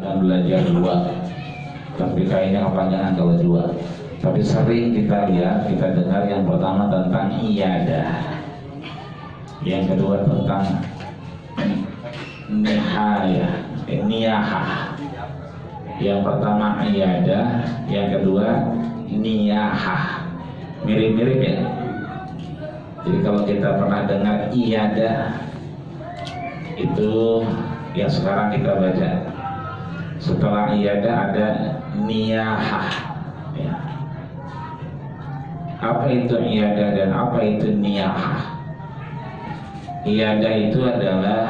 dan belajar dua, tapi kayaknya kepanjangan kalau dua. Tapi sering kita lihat, kita dengar yang pertama tentang iyadah, yang kedua tentang niyahah. Yang pertama iyadah, yang kedua niyahah. Mirip-mirip ya. Jadi kalau kita pernah dengar iyadah, itu yang sekarang kita baca. Setelah iyadah ada niyahah ya. Apa itu iyadah dan apa itu niyahah? Iyadah itu adalah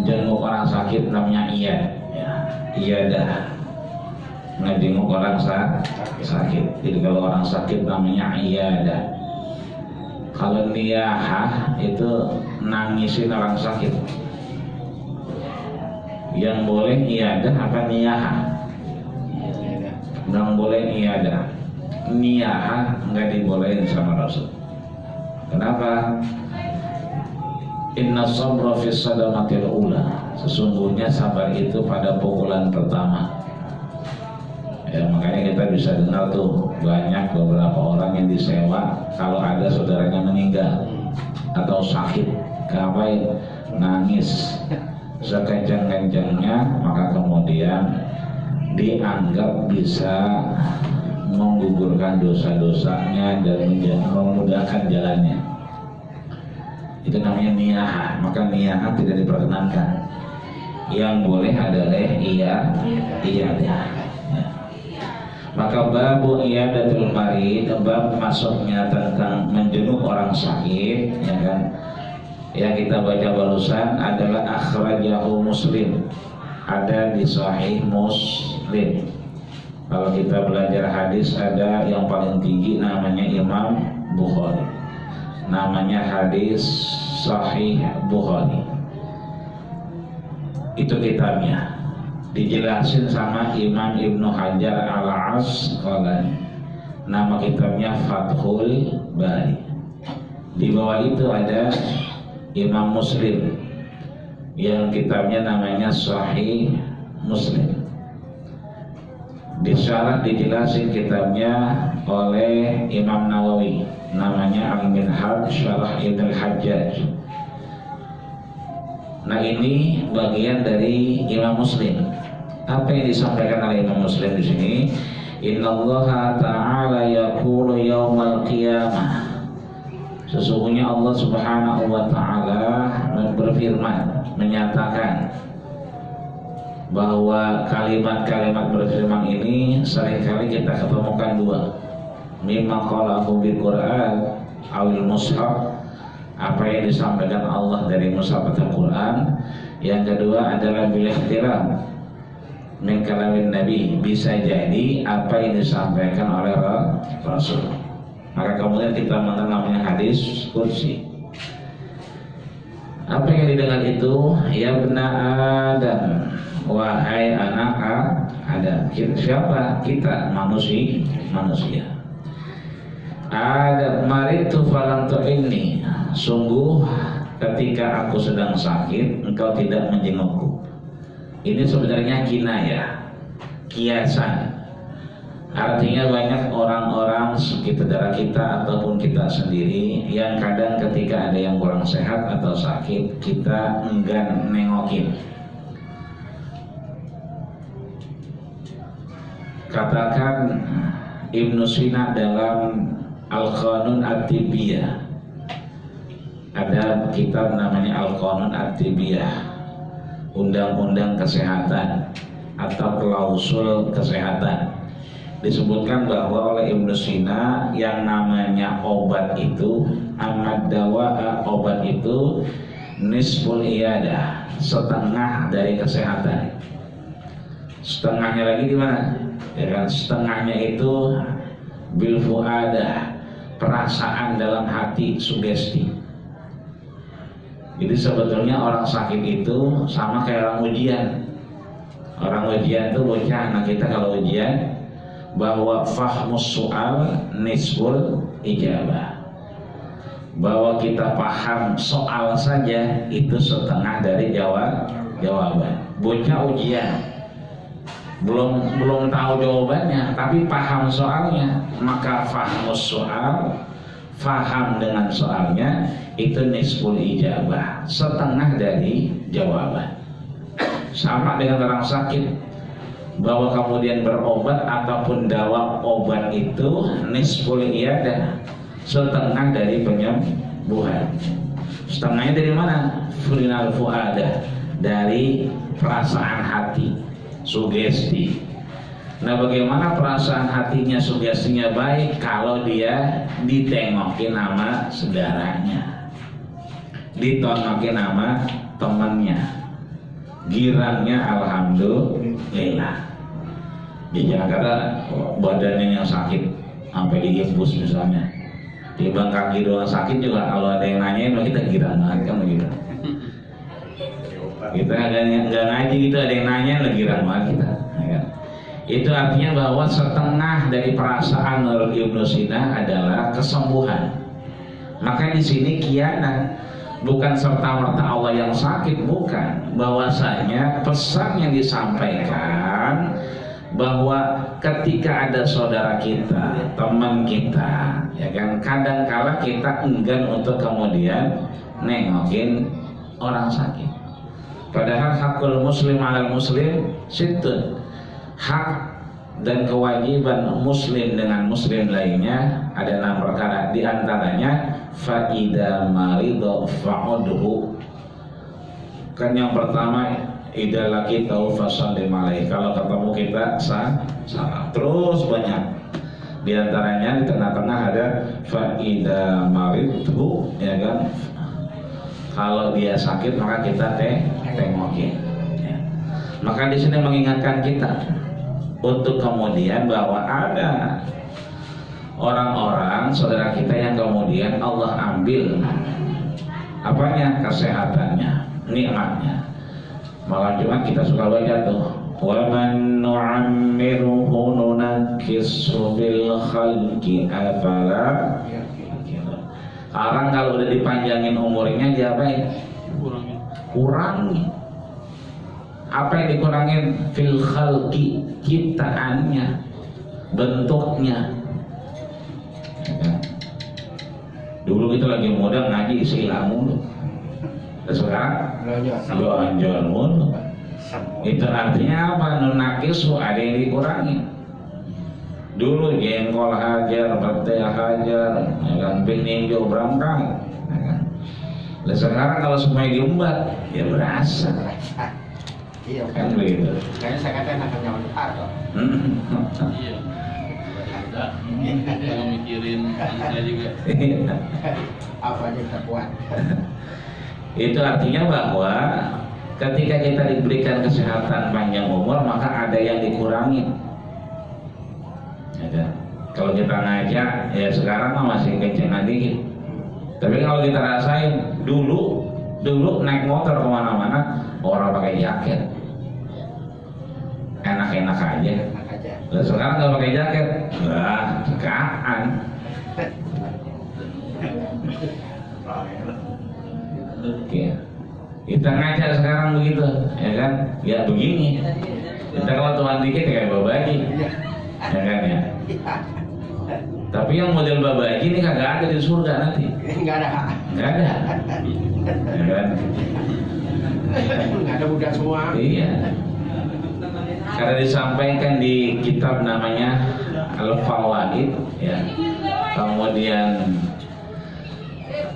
jenguk orang sakit, namanya iyad ya. Iyadah ngejenguk orang sakit. Jadi kalau orang sakit namanya iyadah. Kalau niyahah itu nangisin orang sakit. Yang boleh iyadah apa niyahah? Yang boleh iyadah. Niyahah enggak dibolehin sama Rasul. Kenapa? Inna sabra fis sadamatil ula. Sesungguhnya sabar itu pada pukulan pertama. Ya, makanya kita bisa dengar tuh banyak beberapa orang yang disewa kalau ada saudaranya meninggal atau sakit, ngapain? Nangis sekencang-kencangnya, maka kemudian dianggap bisa menggugurkan dosa-dosanya dan memudahkan jalannya. Itu namanya niyahah. Maka niyahah tidak diperkenankan. Yang boleh adalah iyadah. Maka babu iyadatul marid, bab masuknya tentang menjenguk orang sakit, ya kan? Yang kita baca barusan adalah akhrajahu Muslim, ada di Sahih Muslim. Kalau kita belajar hadis ada yang paling tinggi namanya Imam Bukhari, namanya hadis Sahih Bukhari. Itu kitabnya. Dijelasin sama Imam Ibnu Hajar Al-Asqalani. Nama kitabnya Fathul Bari. Di bawah itu ada Imam Muslim yang kitabnya namanya Sahih Muslim. Disyarah dijelasin kitabnya oleh Imam Nawawi, namanya Al-Minhaj Syarah Ibnu Hajjaj. Nah, ini bagian dari Imam Muslim. Apa yang disampaikan oleh Imam Muslim di sini? Innallaha ta'ala yaqulu yaumal qiyamah. Sesungguhnya Allah Subhanahu wa taala berfirman, menyatakan bahwa kalimat-kalimat berfirman ini seringkali kita ketemukan dua. Mimma qalahu bil Qur'an awil mushaf, apa yang disampaikan Allah dari mushaf Al-Quran. Yang kedua adalah bil ihtiram min kalamin Nabi, bisa jadi apa yang disampaikan oleh Rasul. Maka kemudian kita mengenal namanya hadis kursi. Apa yang didengar itu? Ya bena Adam, wahai anak Adam. Siapa? Kita manusia. Adam maritu falam tu'inni. Sungguh ketika aku sedang sakit, engkau tidak menjengukku. Ini sebenarnya kinayah, kiasan. Artinya banyak orang-orang sekitar kita ataupun kita sendiri yang kadang ketika ada yang kurang sehat atau sakit, kita enggan nengokin. Katakan Ibnu Sina dalam Al-Qanun At-Tibbiyah, ada kitab namanya Al-Qanun At-Tibbiyah, undang-undang kesehatan atau klausul kesehatan. Disebutkan bahwa oleh Ibnu Sina yang namanya obat itu amad dawa, obat itu nisful iyadah, setengah dari kesehatan. Setengahnya lagi di mana? Ya kan, setengahnya itu bil fuadah, perasaan dalam hati, sugesti. Jadi sebetulnya orang sakit itu sama kayak orang ujian. Orang ujian itu bocah anak kita kalau ujian, bahwa fahmus soal nisful ijabah, bahwa kita paham soal saja itu setengah dari jawaban. bocah ujian, belum tahu jawabannya, tapi paham soalnya, maka faham dengan soalnya itu nisful ijabah, setengah dari jawaban. Sama dengan orang sakit, bahwa kemudian berobat ataupun dawa obat itu nisful iyadah, setengah dari penyembuhan. Setengahnya dari mana? Fulinal fuadah, dari perasaan hati, sugesti. Nah, bagaimana perasaan hatinya, sugestinya baik kalau dia ditengokin nama saudaranya, ditongokin nama temannya, girangnya alhamdulillah. Jangan kata badannya yang sakit sampai digembus misalnya, di bang kaki doang sakit juga, kalau ada yang nanyain kita girang banget kan begitu. Kita nggak ngaji gitu, ada yang nanya lagi ramah kita. Ya. Itu artinya bahwa setengah dari perasaan menurut Ibnu Sina adalah kesembuhan. Maka di sini kianat bukan serta-merta Allah yang sakit, bukan. Bahwasanya pesan yang disampaikan bahwa ketika ada saudara kita, teman kita, ya kan, kadang-kala kita enggan untuk kemudian nengokin orang sakit. Padahal hakul muslim alal muslim situn, hak dan kewajiban muslim dengan muslim lainnya ada 6 perkara. Di antaranya faida marido fa'udhu. Kan yang pertama idza laqitahu fasallim alaihi, kalau ketemu kita salam. Terus banyak. Di antaranya di tengah-tengah ada faida marido, ya kan, kalau dia sakit maka kita tengokin. Ya. Maka di sini mengingatkan kita untuk kemudian bahwa ada orang-orang saudara kita yang kemudian Allah ambil apanya, kesehatannya, nikmatnya. Malam Jumat kita suka baca tuh, wa man nu'ammiruhu nunakkishu bil khalqi afala. Orang kalau udah dipanjangin umurnya diapain? Kurangi. Apa yang dikurangin? Fil khalqi, ciptaannya, bentuknya. Ya. Dulu kita lagi muda ngaji istilah mulu. Sekarang jual mulu. Itu artinya apa? Nunakisu, ada yang dikurangi. Dulu jengkol hajar, pete hajar, ya kan, ninjo berangkang, ya kan. Dan sekarang kalau semuanya diembat, ya berasa. Iya kan begitu. Kayaknya saya kata enak nyawa atau. Iya. Kalau mikirin saya juga. Apa aja kita kuat. Itu artinya bahwa ketika kita diberikan kesehatan panjang umur, maka ada yang dikurangi. Ya, kalau kita ngajak ya sekarang masih kencengan dikit, tapi kalau kita rasain dulu naik motor kemana-mana orang pakai jaket enak-enak aja. Lalu sekarang nggak pakai jaket, wah cekaan. Ya. Kita ngajak sekarang begitu, ya kan? Ya begini. Kita kalau tuan dikit kayak babaji. Ya kan ya. Tapi yang model babaji ini kagak ada di surga nanti. Enggak ada. Ya kan. Enggak ada budak semua. Iya. Karena disampaikan di kitab namanya Al-Fawaid, ya. Kemudian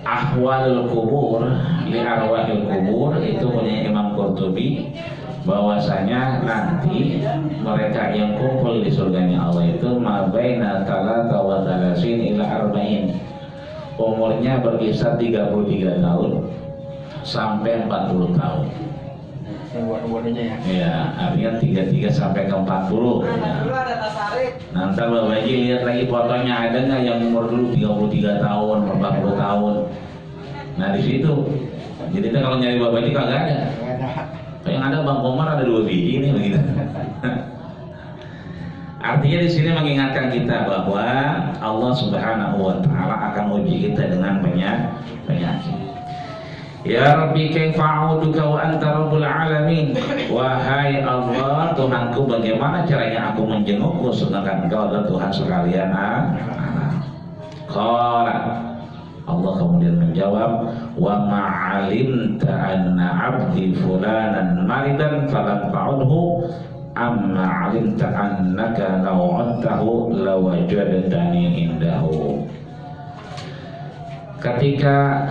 Ahwalul Kubur li Arwahil Kubur itu punya Imam Qurtubi, bahwasanya nanti mereka yang kumpul di surganya Allah itu mabaina talata wa talasin ila arba'in, umurnya berkisar 33 tahun sampai 40 tahun. Ya, artinya 33 sampai ke 40. Ya. Nanti Bapak Haji lihat lagi fotonya, ada nggak yang umur dulu 33 tahun, 40 tahun. Nah di situ, jadi kalau nyari Bapak Haji kagak ada. Yang ada Bang Komar ada 2 biji ini begitu. Artinya di sini mengingatkan kita bahwa Allah Subhanahu wa taala akan uji kita dengan penyakit. Ya Rabbi kaifa a'uduka wa anta rabbul alamin. Wahai Allah Tuhanku, bagaimana caranya aku menjengukmu sedangkan Engkau adalah Tuhan sekalian Qala, Allah kemudian menjawab, wa ma'alimta anna 'abdi fulanan maridan falam ta'udhu amma 'alimta annaka law 'adtahu lawajadtani indahu. Ketika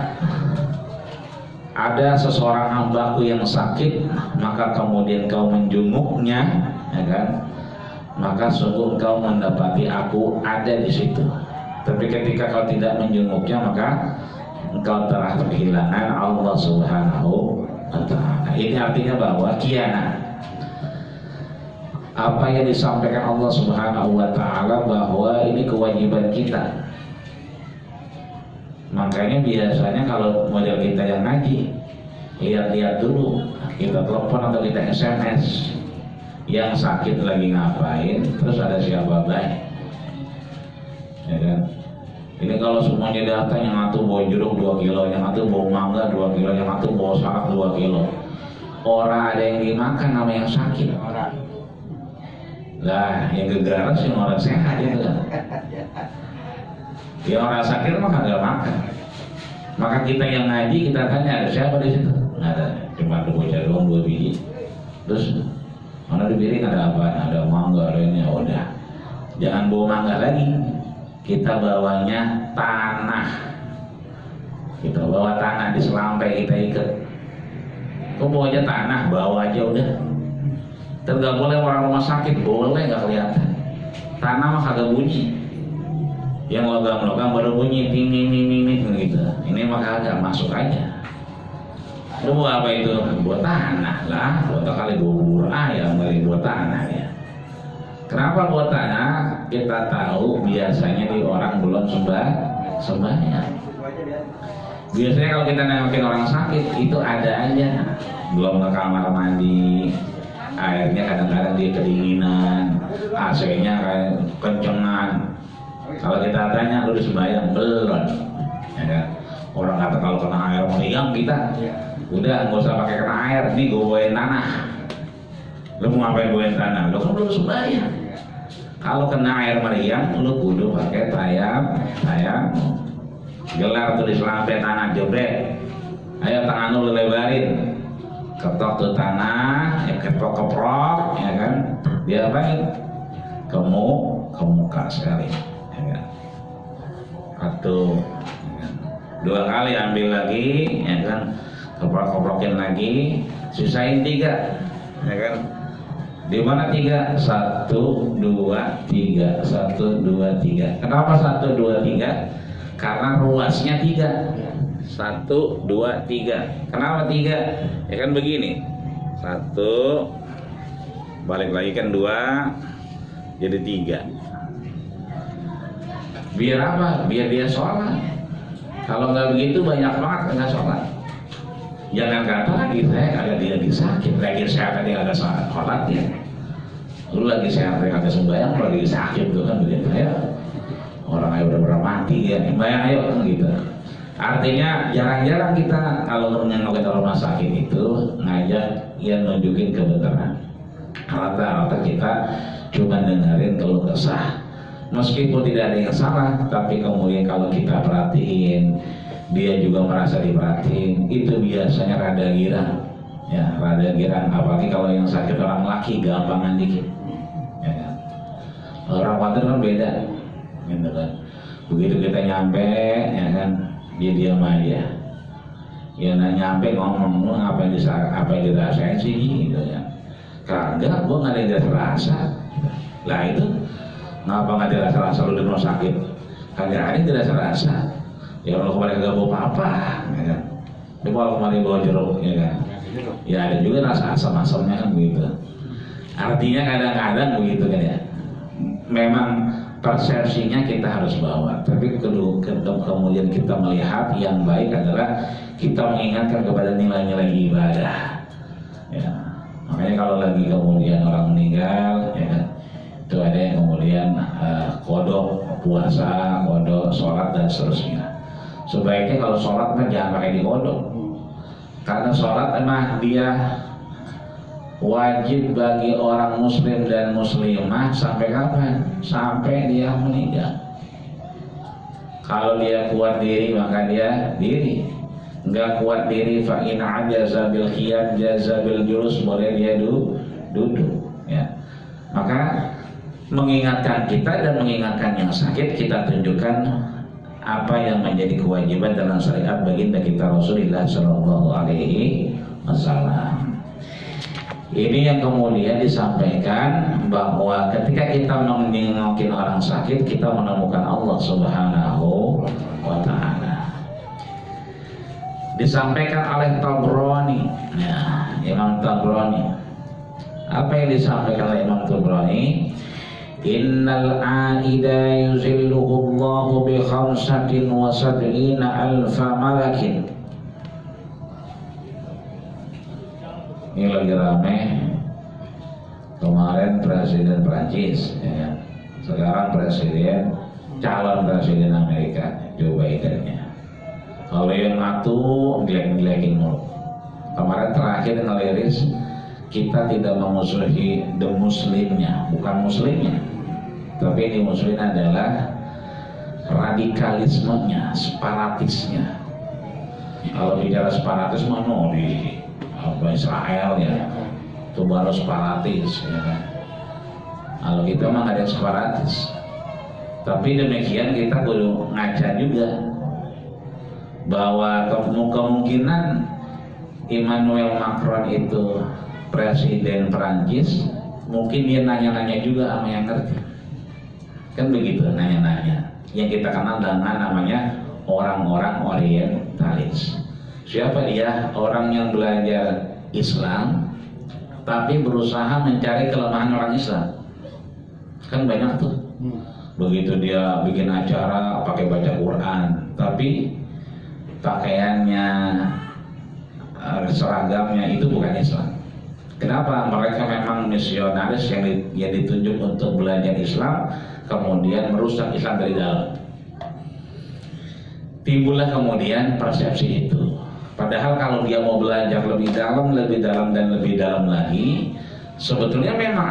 ada seseorang hambaku yang sakit, maka kemudian kau menjenguknya, ya kan? Maka sungguh kau mendapati aku ada di situ. Tapi ketika kau tidak menjenguknya, maka engkau telah kehilangan Allah Subhanahu wa Ta'ala. Ini artinya bahwa kiana, apa yang disampaikan Allah Subhanahu wa Ta'ala, bahwa ini kewajiban kita. Makanya biasanya kalau model kita yang ngaji, lihat-lihat dulu, kita telepon atau kita SMS yang sakit lagi ngapain, terus ada siapa baik, ya kan? Ini kalau semuanya datang, yang satu bawa jeruk 2 kilo, yang satu bawa mangga 2 kilo, yang satu bawa salak 2 kilo, orang ada yang dimakan sama yang sakit. Lah yang gegaras yang orang sehat itu kan. Ya orang sakit mah kagak makan. Maka kita yang ngaji, kita tanya ada siapa di situ? Nggak ada, cuma ada bocah doang 2 biji. Terus mana di piring ada apa? Ada mangga, ada ini. Udah, jangan bawa mangga lagi. Kita bawanya tanah. Kita bawa tanah di selampai, kita ikat. Kok bawa aja tanah? Bawa aja udah. Terus nggak boleh orang rumah sakit, boleh nggak kelihatan. Tanah mah kagak bunyi. Yang logam-logam baru bunyi ting ting ting ting gitu. Ini mah kagak, masuk aja. Lu buat apa itu? Buat tanah lah. Buat kali bubur ayam kali buat tanah ya. Kenapa buat tanah? Kita tahu biasanya di orang belum sembahyang. Biasanya kalau kita nengokin orang sakit itu ada aja, belum ke kamar mandi, airnya kadang-kadang dia kedinginan, AC-nya kayak kencengan. Kalau kita tanya, lu udah sembahyang? Belum, ya kan? Orang kata kalau kena air meriang kita, udah nggak usah pakai kena air, nih gue bawain tanah. Lu mau ngapain bawain tanah? Lu kan belum sembahyang. Kalau kena air meriang, lu kudu pakai tayam. Gelar tuh di selampai tanah jebret. Ayo tangan lu lebarin, ketok tuh tanah, ya keprok, ya kan? Dia apain? Kemuka sekali. Atau ya kan? 2 kali ambil lagi, ya kan, keprok-keprokin lagi, sisain 3, ya kan? Di mana 3? 1, 2, 3, 1, 2, 3. Kenapa 1, 2, 3? Karena ruasnya 3. 1, 2, 3. Kenapa 3? Ya kan begini. 1, balik lagi kan 2, jadi 3. Biar apa? Biar dia sholat. Kalau nggak begitu banyak banget nggak sholat. Jangan kata lagi saya lagi sakit, lagi sehat tadi ada sholat ya. Lu lagi sehat tadi ada sembahyang, lagi sakit tuh kan begitu ya. Orang ayo udah pernah mati ya, sembahyang ayo kan gitu. Artinya jarang-jarang kita kalau menyengokin rumah sakit itu ngajak yang nunjukin kebenaran. Rata-rata kita cuma dengerin keluh kesah. Meskipun tidak ada yang salah, tapi kemudian kalau kita perhatiin, dia juga merasa diperhatiin, itu biasanya rada girang, ya rada girang. Apalagi kalau yang sakit orang laki, gampangan dikit, ya kan? Orang wanita kan beda, gitu kan. Begitu kita nyampe, ya kan, dia diam aja. Ya nah nyampe ngomong, lu apa yang dirasain sih, gitu ya. Kagak, gua nggak ada rasa. Lah itu. Ngapa nggak dirasa-rasa lu di rumah sakit? Kagak ada yang dirasa-rasa. Ya kalau kemarin gak bawa apa-apa, ya kan? Dia kalau kemarin bawa jeruk, ya kan? Ya ada juga rasa asam-asamnya kan begitu. Artinya kadang-kadang begitu kan ya. Memang persepsinya kita harus bawa, tapi kemudian kita melihat yang baik adalah kita mengingatkan kepada nilai-nilai ibadah. Ya. Makanya kalau lagi kemudian orang meninggal, ya kan? Itu ada yang kemudian kodok puasa, kodok sholat dan seterusnya. Sebaiknya kalau sholat kan jangan pakai dikodok. Karena sholat emang dia wajib bagi orang muslim dan muslimah sampai kapan? Sampai dia meninggal. Kalau dia kuat diri maka dia diri, nggak kuat diri fa in ajaza bil qiyam jaza bil julus, boleh dia duduk ya. Maka mengingatkan kita dan mengingatkan yang sakit, kita tunjukkan apa yang menjadi kewajiban dalam syariat baginda kita Rasulullah Shallallahu Alaihi Wasallam. Ini yang kemudian disampaikan bahwa ketika kita menengokin orang sakit, kita menemukan Allah Subhanahu wa Ta'ala. Disampaikan oleh Tabrani, ya, Imam Tabrani. Apa yang disampaikan oleh Imam Tabrani? Innal aida yuzilluhu Allahu bi 75,000 malakin. Ini lagi rame kemarin Presiden Prancis ya. Sekarang calon Presiden Amerika Joe Biden ya. Kalau yang ngatu ngelek-ngelekin mulu. Kemarin terakhir ngeliris kita tidak memusuhi the muslimnya, bukan muslimnya, tapi ini muslim adalah radikalismenya, separatisnya. Kalau bicara separatisme di Israel ya, itu baru separatis ya kan. Kalau kita mah ada separatis, tapi demikian kita perlu ngaca juga bahwa kemungkinan Emmanuel Macron itu Presiden Perancis, mungkin dia nanya-nanya juga sama yang ngerti. Kan begitu, nanya-nanya. Yang kita kenal dengan namanya orang-orang orientalis. Siapa dia? Orang yang belajar Islam tapi berusaha mencari kelemahan orang Islam. Kan banyak tuh. Begitu dia bikin acara pakai baca Quran, tapi pakaiannya, seragamnya itu bukan Islam. Kenapa? Mereka memang misionaris yang ditunjuk untuk belajar Islam, kemudian merusak Islam dari dalam. Timbullah kemudian persepsi itu. Padahal kalau dia mau belajar lebih dalam dan lebih dalam lagi, sebetulnya memang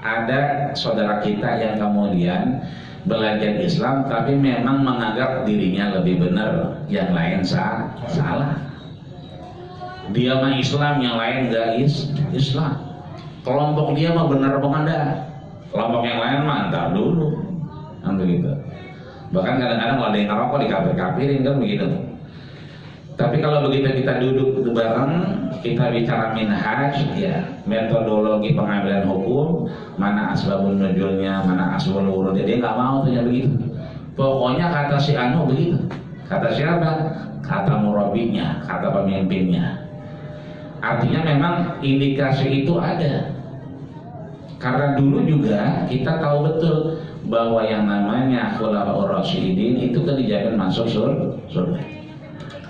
ada saudara kita yang kemudian belajar Islam tapi memang menganggap dirinya lebih benar, yang lain salah. Dia mah Islam, yang lain enggak Islam. Kelompok dia mah benar pengendara, kelompok yang lain mah entar dulu, kan begitu. Bahkan kadang-kadang kalau ada yang ngerokok dikafir-kafirin kan begitu. Tapi kalau begitu kita duduk bareng, kita bicara minhaj, ya, metodologi pengambilan hukum, mana asbabun nuzulnya, mana asbabul wurudnya, dia nggak mau tuh yang begitu. Pokoknya kata si Anu begitu. Kata siapa? Kata murabinya, kata pemimpinnya. Artinya memang indikasi itu ada. Karena dulu juga kita tahu betul bahwa yang namanya Khulafaur Rasyidin itu kan dijamin masuk surga.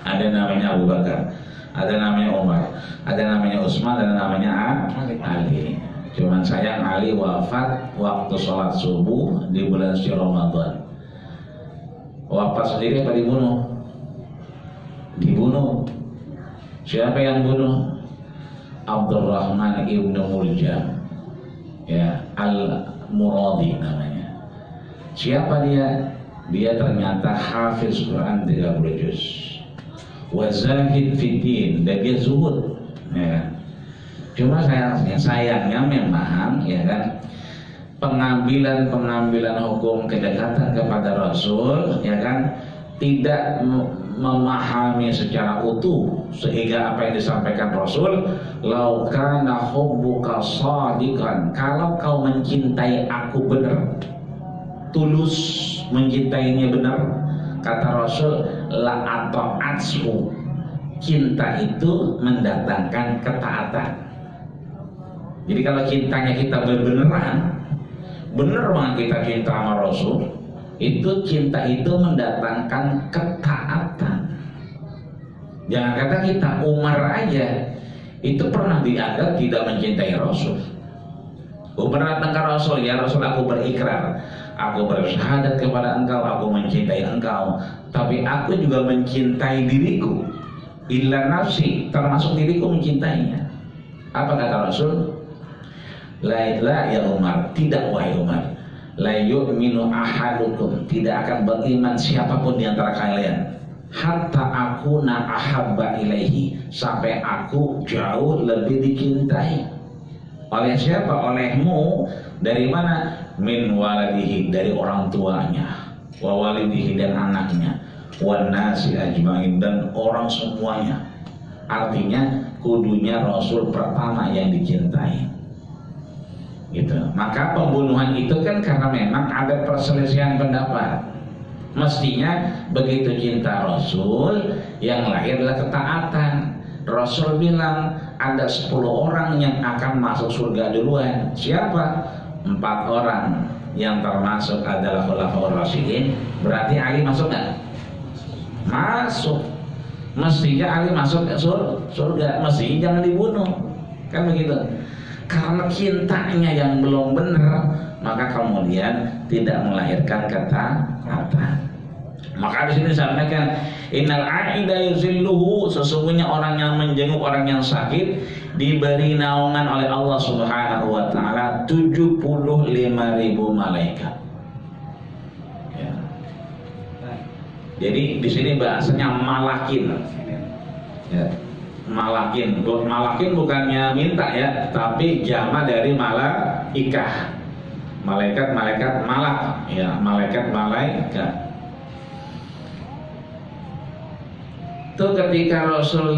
Ada namanya Abu Bakar, ada namanya Umar, ada namanya Utsman, ada namanya Ali. Cuman sayang Ali wafat waktu sholat subuh di bulan suci Ramadan. Wafat sendiri apa dibunuh? Dibunuh. Siapa yang bunuh? Abdurrahman ibnu Muljam, ya, Al-Muradi namanya. Siapa dia? Dia ternyata hafiz Quran 30 juz, wazahid fiddin, dan dia zuhud, ya. Cuma sayangnya memang, ya kan, pengambilan hukum kedekatan kepada Rasul, ya kan, tidak memahami secara utuh sehingga apa yang disampaikan Rasul, lau kana hubbuka shadiqan, kalau kau mencintai aku benar, tulus mencintainya benar, kata Rasul, la ata'atsu, cinta itu mendatangkan ketaatan. Jadi kalau cintanya kita beneran, bener banget kita cinta sama Rasul, itu cinta itu mendatangkan ketaatan. Jangan kata kita, Umar aja itu pernah dianggap tidak mencintai Rasul. Umar datang ke Rasul, ya Rasul, aku berikrar, aku bersyahadat kepada engkau, aku mencintai engkau, tapi aku juga mencintai diriku. illa nafsi, termasuk diriku mencintainya. Apa kata Rasul? La ya Umar, tidak wahai Umar. La yu'minu ahadukum, tidak akan beriman siapapun di antara kalian hatta akuna ahabba ilaihi, sampai aku jauh lebih dicintai. Oleh siapa? Olehmu. Dari mana? Min waladihi, dari orang tuanya, wa walidihi, dan anaknya, wan nasi ajmain, dan orang semuanya. Artinya kudunya Rasul pertama yang dicintai. Gitu. Maka pembunuhan itu kan karena memang ada perselisihan pendapat. Mestinya begitu cinta Rasul, yang lahir adalah ketaatan. Rasul bilang ada 10 orang yang akan masuk surga duluan. Siapa? 4 orang, yang termasuk adalah Khulafaur Rasyidin. Berarti Ali masuk nggak? Masuk. Mestinya Ali masuk surga. Mestinya jangan dibunuh. Kan begitu. Karena cintanya yang belum benar, maka kemudian tidak melahirkan ketaatan. Maka di sini disampaikan innal aida yuzilluhu, sesungguhnya orang yang menjenguk orang yang sakit diberi naungan oleh Allah Subhanahu wa taala 75.000 malaikat. Ya. Jadi di sini bahasanya malakin. Ya. Malakin bukannya minta ya, tapi jama dari malaikah. Malaikat malak ya, malaikat. Itu ketika Rasul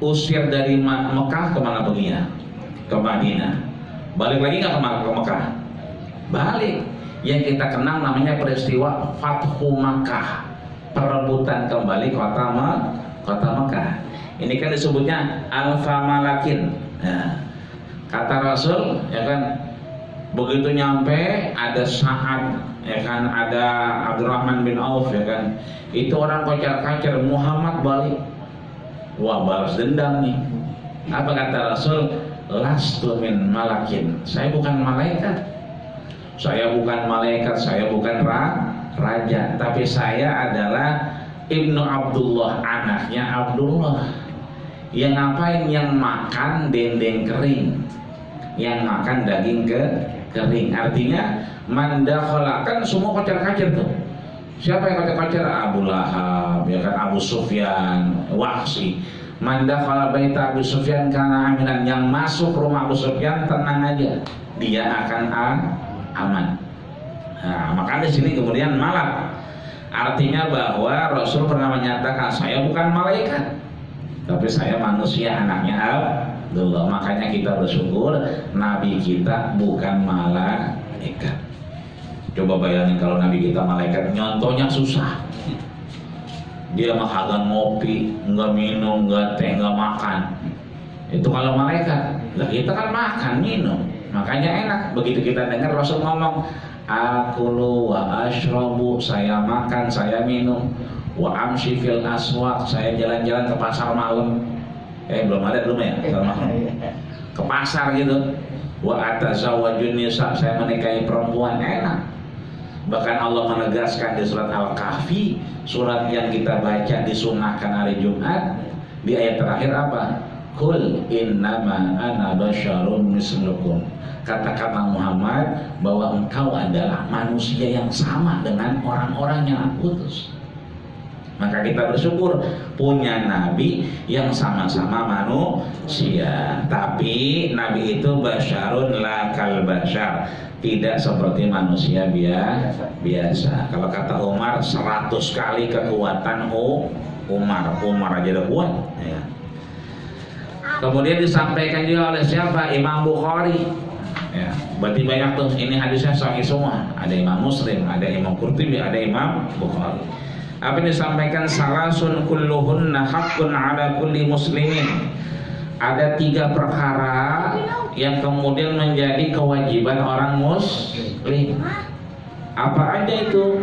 diusir dari Mekah, kemana perginya? Ke Madinah. Balik lagi nggak ke Mekah? Balik. Yang kita kenal namanya peristiwa Fathu Makkah, perebutan kembali kota Mekah. Ini kan disebutnya alfa malakin. Nah, kata Rasul, ya kan, begitu nyampe ada Sa'ad, ya kan, ada Abdurrahman bin Auf, ya kan, itu orang kocar-kacir, Muhammad balik. Wah, balas dendam nih. Apa kata Rasul? Lastu min malakin, saya bukan malaikat, saya bukan raja, tapi saya adalah Ibnu Abdullah, anaknya Abdullah. Yang ngapain? Yang makan dendeng kering, yang makan daging kering. Artinya mandakhala, kan semua kocar-kacir tuh. Siapa yang kocar-kacir? Abu Lahab, ya kan, Abu Sufyan, Wahsi. Mandakhala baita Abu Sufyan karena aminan, yang masuk rumah Abu Sufyan tenang aja, dia akan aman. Nah, maka di sini kemudian malak, artinya bahwa Rasul pernah menyatakan saya bukan malaikat, tapi saya manusia, anaknya Abdullah. Makanya kita bersyukur Nabi kita bukan malaikat. Coba bayangin kalau Nabi kita malaikat, nyontohnya susah. Dia mah kagak ngopi, nggak minum, nggak teh, nggak makan. Itu kalau malaikat. Lah kita kan makan, minum, makanya enak. Begitu kita dengar Rasul ngomong, akulu wa ashrabu, saya makan, saya minum, wa amshi fil aswaq, saya jalan-jalan ke pasar malam. Belum ada ya, ke pasar gitu. Wa atazawwajun nisa, saya menikahi perempuan, enak. Bahkan Allah menegaskan di surat Al-Kahfi, surat yang kita baca disunahkan hari Jumat, di ayat terakhir apa? Qul innama ana basyarun mislukum. Katakanlah Muhammad bahwa engkau adalah manusia yang sama dengan orang-orang yang aku utus. Maka kita bersyukur punya Nabi yang sama-sama manusia. Tapi Nabi itu basyarun la kal basyar, tidak seperti manusia biasa. Kalau kata Umar, 100 kali kekuatan Umar aja udah kuat ya. Kemudian disampaikan juga oleh siapa? Imam Bukhari ya. Berarti banyak tuh, ini hadisnya sahih semua. Ada Imam Muslim, ada Imam Qurtubi, ada Imam Bukhari. Apa yang disampaikan? Salasun kulluhunna haqqun ala kulli muslimin. Ada 3 perkara yang kemudian menjadi kewajiban orang muslim. Apa aja itu?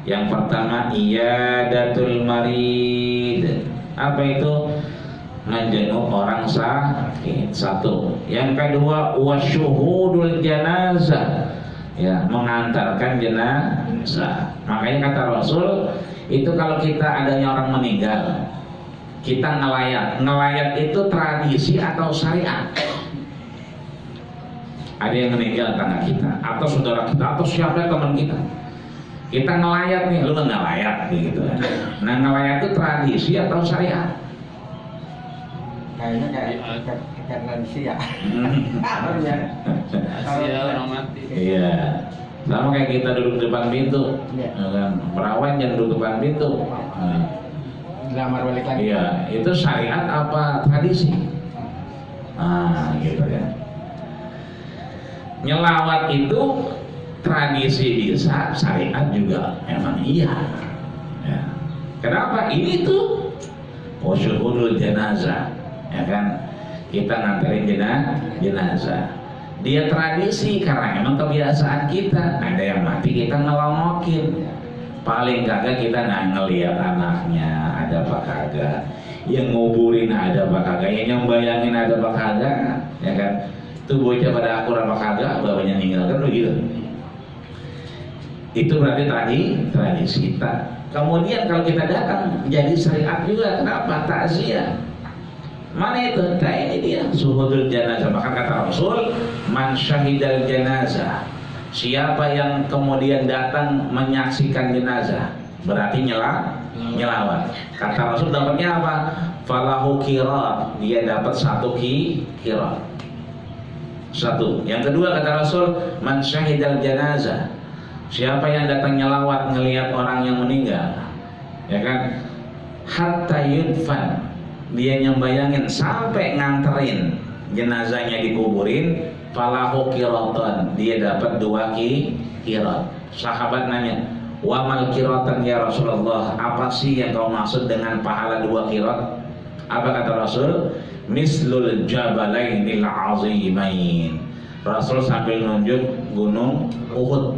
Yang pertama, iyadatul marid. Apa itu? Menjenguk orang sakit. 1. Yang kedua, wasyuhudul janazah, ya, mengantarkan jenazah. Makanya kata Rasul, Itu kalau kita adanya orang meninggal, kita ngelayat. Ngelayat itu tradisi atau syariat? Ada yang meninggal tetangga kita, atau saudara kita, atau siapa teman kita. Kita ngelayat nih, lu ngelayat gitu. Nah, ngelayat itu tradisi atau syariat? Kayaknya kayak tradisi ya. Orang mati. Iya. Sama kayak kita duduk depan pintu, kan? Perawan jangan duduk depan pintu. Lamar balik lagi. Iya, itu syariat apa tradisi? Gitu ya. Nyelawat itu tradisi bisa, syariat juga emang iya. Ya. Kenapa? Ini tuh syuhudul jenazah, ya kan? Kita nganterin jenazah. Dia tradisi karena emang kebiasaan kita. Ada yang mati kita ngelomokin. Paling kagak kita nggak ngelihat anaknya ada apa kagak, yang nguburin ada apa kagak, yang nyembayangin ada apa kagak, ya kan? Tuh bocah pada akur apa kagak, bapaknya meninggal kan begitu. Itu berarti tradisi kita. Kemudian kalau kita datang jadi syariat juga, kenapa? Takziah. Mana itu? Nah ini dia syuhudul jenazah. Bahkan kata Rasul, man syahidal jenazah, siapa yang kemudian datang menyaksikan jenazah, berarti nyelawat. Kata Rasul dapatnya apa? Falahu qirat, dia dapat 1 qirat. 1. Yang kedua kata Rasul, man syahidal jenazah, siapa yang datang nyelawat ngelihat orang yang meninggal, ya kan? Hatta yudfan, dia nyembayangin sampai nganterin jenazahnya dikuburin, falahu qiratan, dia dapat 2 qirat. Sahabat nanya, wa mal qiratan ya Rasulullah, apa sih yang kau maksud dengan pahala 2 qirat? Apa kata Rasul? Mislul jabalainil azimain. Rasul sambil nunjuk gunung Uhud.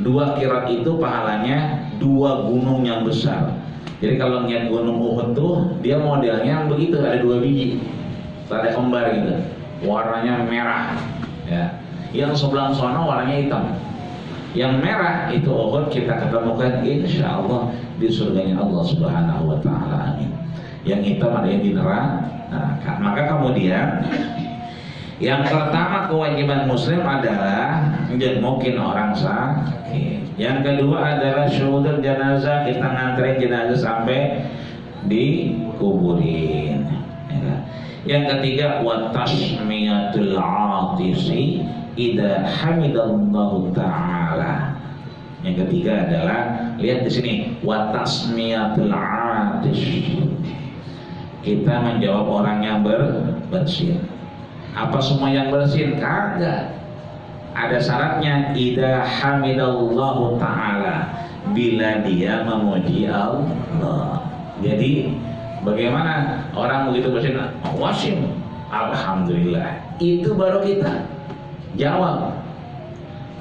2 qirat itu pahalanya 2 gunung yang besar. Jadi kalau ngeliat gunung Uhud tuh dia modelnya begitu, ada 2 biji, ada kembar gitu, warnanya merah, ya. Yang sebelah sana warnanya hitam. Yang merah itu Uhud, kita ketemukan insya Allah di surganya Allah Subhanahu Wa Taala. Amin. Yang hitam ada yang di neraka. Maka kemudian yang pertama kewajiban muslim adalah jengukin orang sakit. Yang kedua adalah syuhudul jenazah, kita nganterin jenazah sampai dikuburin. Yang ketiga watasmiyatul atisi idza hamidallahu taala. Yang ketiga adalah, lihat di sini, watasmiyatul atis, kita menjawab orang yang bersin. Apa semua yang bersin? Kagak. Ada syaratnya, idza hamidallahu taala, bila dia memuji Allah. Jadi bagaimana orang begitu bersin, wasim, alhamdulillah, itu baru kita jawab.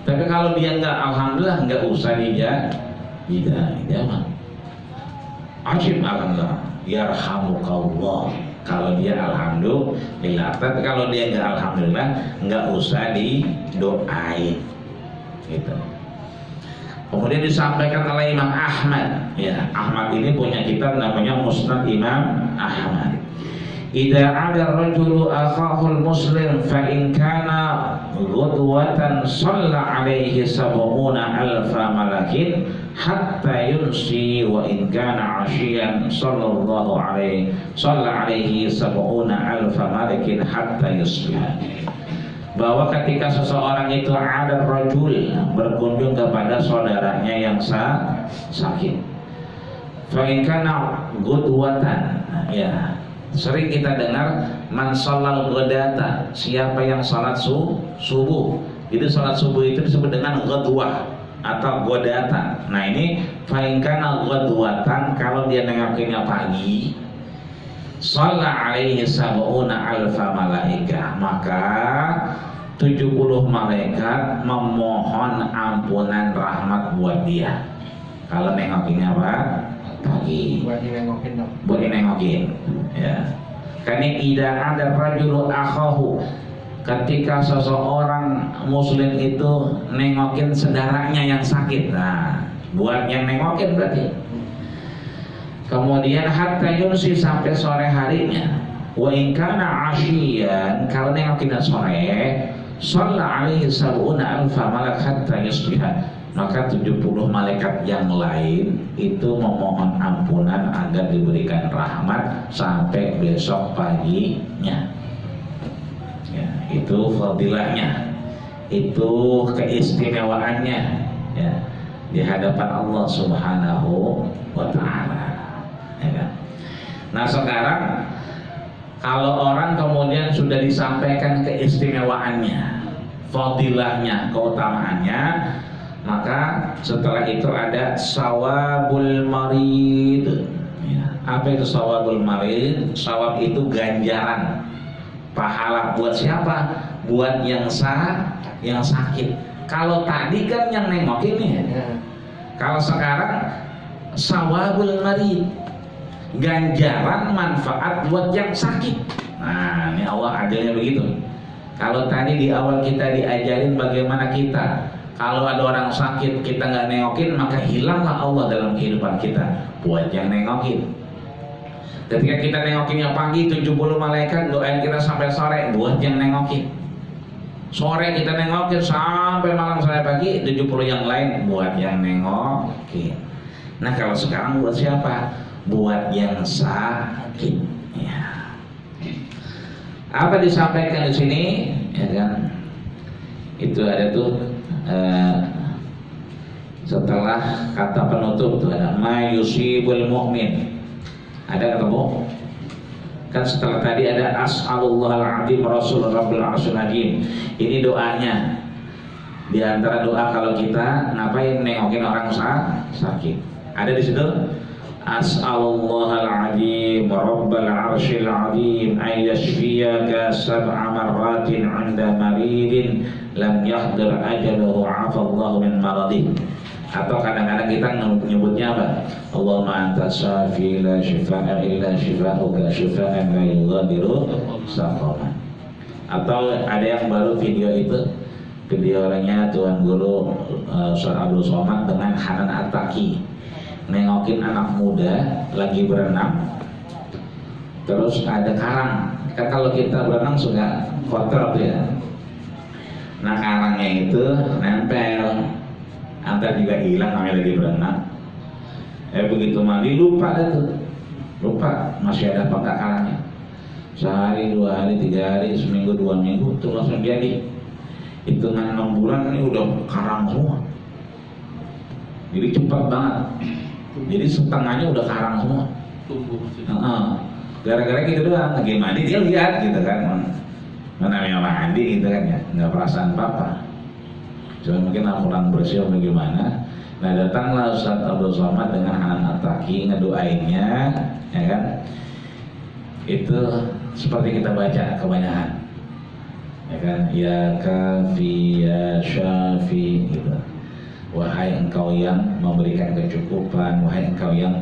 Tapi kalau dia enggak alhamdulillah, enggak usah dijawab. Asim alhamdulillah, yarhamukallah, kalau dia alhamdulillah. Tapi kalau dia enggak alhamdulillah, enggak usah didoain gitu. Kemudian disampaikan oleh Imam Ahmad, ya, Ahmad ini punya kitab namanya Musnad Imam Ahmad. Idza 'ada ar-rajulu akhahul muslim fa in kana ghudwatan shalla 'alaihi 70,000 malakin hatta yunsi, wa in kana 'ashiyan shalla 'alaihi 70,000 malakin hatta yusbih. Bahwa ketika seseorang itu ada rajul berkunjung kepada saudaranya yang sakit, fa in kana ghudwatan, ya, sering kita dengar man sholal ghadata, siapa yang salat subuh. Jadi salat subuh itu disebut dengan ghadwah atau ghadatan. Nah ini fa in kana ghadwatan, kalau dia nengokinnya pagi, shalla alaihi 70,000 malaikah, maka 70 malaikat memohon ampunan rahmat buat dia. Kalau nengokinnya apa? Pagi. Buat nengokin, ya. Karena idza 'ada rajulu akhahu, ketika seseorang muslim itu nengokin saudaranya yang sakit. Nah, buat yang nengokin berarti Kemudian hatta yunsi sampai sore harinya. Wa in kana asyian, kalau nengokin sore, shalla alaihi sab'una alfa malak hatta yusbiha. Maka 70 malaikat yang lain itu memohon ampunan agar diberikan rahmat sampai besok paginya. Ya, itu fadilahnya, itu keistimewaannya, ya, di hadapan Allah Subhanahu wa Ta'ala. Ya kan? Nah sekarang kalau orang kemudian sudah disampaikan keistimewaannya, fadilahnya, keutamaannya, maka setelah itu ada sawabul marid. Ya. Apa itu sawabul marid? Sawab itu ganjaran, pahala buat siapa? Buat yang sakit. Kalau tadi kan yang nengokin ya. Kalau sekarang sawabul marid, ganjaran manfaat buat yang sakit. Nah, ini Allah adilnya begitu. Kalau tadi di awal kita diajarin bagaimana kita, kalau ada orang sakit kita nggak nengokin, maka hilanglah Allah dalam kehidupan kita buat yang nengokin. Ketika kita nengokinnya pagi, 70 malaikat doain kita sampai sore buat yang nengokin. Sore kita nengokin sampai malam sampai pagi, 70 yang lain buat yang nengokin. Nah kalau sekarang buat siapa? Buat yang sakit. Ya. Apa disampaikan di sini? Ya kan? Itu ada tuh setelah kata penutup tuh ada ma yusibul mu'min. Ada ketemu? Kan setelah tadi ada as'alullahal azim rasul rabbil arsyil azim. Ini doanya. Di antara doa kalau kita ngapain nengokin orang sakit. Ada di situ as'alullahal azim rabbal arsyil azim ay yashfiyaka sab'a marratin 'inda maridin lam yahdir ajaluhu 'afallahu min maradih. Atau kadang-kadang kita menyebutnya apa? Allahumma anta syafi la shifaa'a illa shifaa'uka shifaa'an la yughadiru saqama. Atau ada yang baru video itu, videonya Tuan Guru Ustaz Abdul Somad dengan Hanan At-Taqi nengokin anak muda lagi berenang, terus ada karang. Kan kalau kita berenang suka kotor tuh ya. Nah karangnya itu nempel, antar juga hilang namanya lagi berenang. Begitu mandi lupa dah tuh, lupa masih ada apa karangnya. Sehari, 2 hari, 3 hari, seminggu, 2 minggu tuh langsung jadi. Hitungan 6 bulan ini udah karang semua. Jadi cepat banget. Jadi setengahnya udah karang semua. Gara-gara gitu doang, lagi mandi dia lihat gitu kan. Namanya mandi gitu kan ya, nggak perasaan apa-apa. Cuma mungkin kurang bersih bagaimana. Nah datanglah Ustaz Abdul Somad dengan Hanan At-Taqi ngedoainnya, ya kan? Itu seperti kita baca kebanyakan, ya kan? Ya kafi ya syafi gitu. Wahai engkau yang memberikan kecukupan, wahai engkau yang